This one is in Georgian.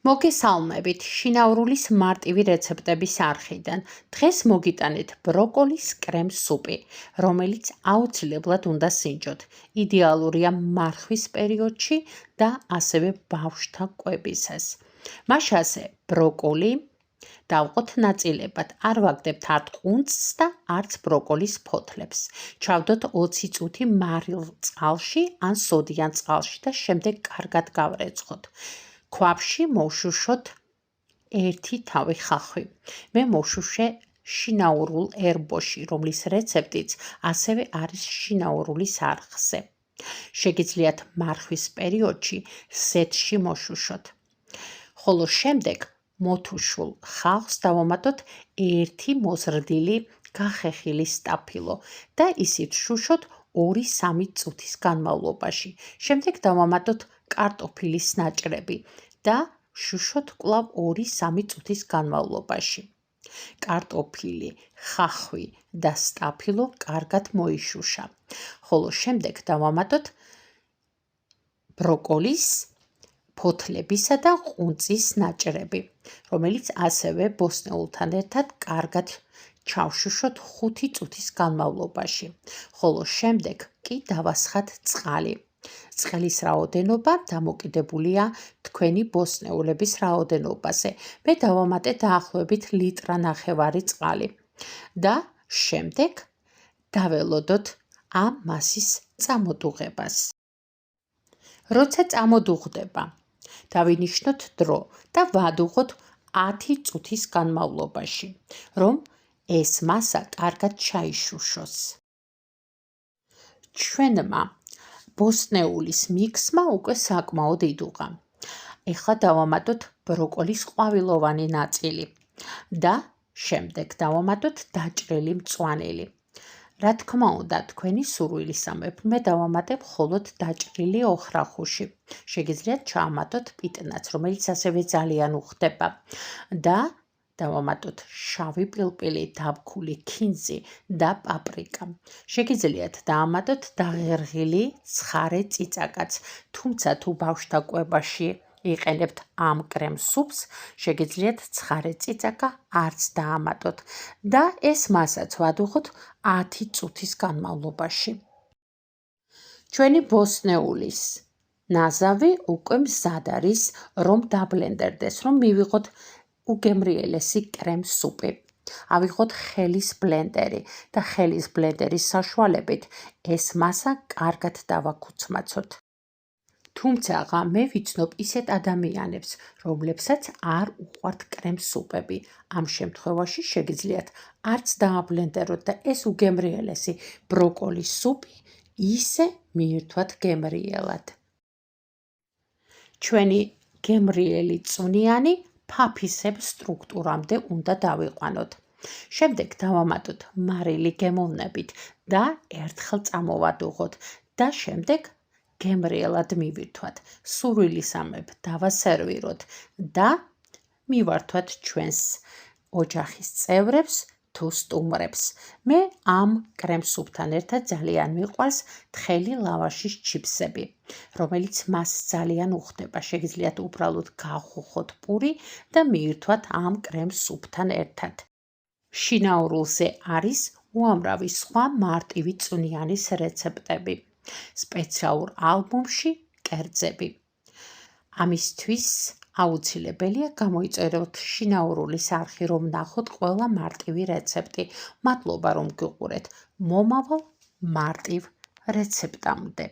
მოგესალმებით შინაურულის მარტივი რეცეპტების არხიდან. დღეს მოგიტანეთ ბროკოლის კრემ სუპი, რომელიც აუცილებლად უნდა სინჯოთ. იდეალურია მარხვის პერიოდში და ასევე ბავშვთა კვებისას. მაშასე ბროკოლი დავყოთ ნაწილებად, არ ვაგდებთ არც ყუნწს და არც ბროკოლის ფოთლებს. ჩავდოთ 20 წუთი მარილ წყალში ან სოდიან წყალში და შემდეგ კარგად გავრეცხოთ. ქვაბში მოვშუშოთ 1 თავი ხახვი. მე მოვშუშე შინაურულ ერბოში, რომლის რეცეპტიც ასევე არის შინაურულის არხზე. შეგიძლიათ მარხვის პერიოდში სეთში მოშუშოთ. ხოლო შემდეგ მოთუშულ ხავს დავამატოთ 1 მოზრდილი გახეხილი სტაფილო და ისიც შუშოთ 2-3 წუთის განმავლობაში. შემდეგ დავამატოთ კარტოფილის ნაჭრები და შუშოთ კვლავ 2-3 წუთის განმავლობაში. კარტოფილი, ხახვი და სტაფილო კარგად მოიშუშა. ხოლო შემდეგ დავამატოთ ბროკოლის ფოთლებისა და ყუნწის ნაჭრები, რომელიც ასევე ბოსტნეულთან ერთად კარგად ჩავშუშოთ 5 წუთის განმავლობაში. ხოლო შემდეგ კი დავასხათ წყალი. წყლის რაოდენობა დამოკიდებულია თქვენი ბოსტნეულების რაოდენობაზე. მე დავამატე დაახლოებით 1.5 ლიტრი წყალი და შემდეგ დაველოდოთ ამ მასის წამოდუღებას. როცა წამოდუღდება, დავინიშნოთ დრო და ვადუღოთ 10 წუთის განმავლობაში, რომ ეს მასა კარგად ჩაიშუშოს. ჩვენმა ბოსტნეულის მიქსმა უკვე საკმაოდ იდუღა. ეხლა დავამატოთ ბროკოლის ყვავილოვანი ნაწილი და შემდეგ დავამატოთ დაჭრილი მწვანელი. რა თქმა უნდა, თქვენი სურვილისამებრ მე დავამატებ მხოლოდ დაჭრილი ოხრახუში. შეგიძლიათ ჩაამატოთ პიტნაც, რომელიც ასევე ძალიან უხდება და დავამატოთ შავი პილპილი, დაბქული ქინძი და პაპრიკა. შეგიძლიათ დაამატოთ დაღერღილი ცხარე წიწაკაც, თუმცა თუ ბავშვთა კვებაში იყენებთ ამ კრემ სუპს, შეგიძლიათ ცხარე წიწაკა არც დაამატოთ და ეს მასაც ვადუღოთ 10 წუთის განმავლობაში. ჩვენი ბოსტნეულის ნაზავი უკვე მზად არის, რომ დაბლენდერდეს, რომ მივიღოთ უგემრიელესი კრემ სუპი. ავიღოთ ხელის ბლენდერი და ხელის ბლენდერის საშუალებით ეს მასა კარგად დავაქუცმაცოთ. თუმცა მე ვიცნობ ისეთ ადამიანებს, რომლებსაც არ უყვართ კრემ სუპები. ამ შემთხვევაში შეგიძლიათ არც დააბლენდეროთ და ეს უგემრიელესი ბროკოლის სუპი ისე მიირთვათ გემრიელად. ჩვენი გემრიელი წვნიანი ფაფისებ სტრუქტურამდე უნდა დავიყვანოთ. შემდეგ დავამატოთ მარილი გემოვნებით და ერთხელ წამოვადუღოთ და შემდეგ გემრიელად მივირთვათ. სურვილისამებრ დავასერვიროთ და მივართვათ ჩვენს ოჯახის წევრებს თუ სტუმრებს. მე ამ კრემ სუპთან ერთად ძალიან მიყვარს თხელი ლავაშის ჩიფსები, რომელიც მას ძალიან უხდება. შეგიძლიათ უბრალოდ გავხუხოთ პური და მიირთვათ ამ კრემ სუპთან ერთად. შინაურულზე არის უამრავი სხვა მარტივი წვნიანის რეცეპტები. სპეციალურ ალბომში კერძები. ამისთვის აუცილებელია გამოიწეროთ შინაურულის არხი, რომ ნახოთ ყველა მარტივი რეცეპტი. მადლობა რომ გიყურეთ. მომავალ მარტივ რეცეპტამდე.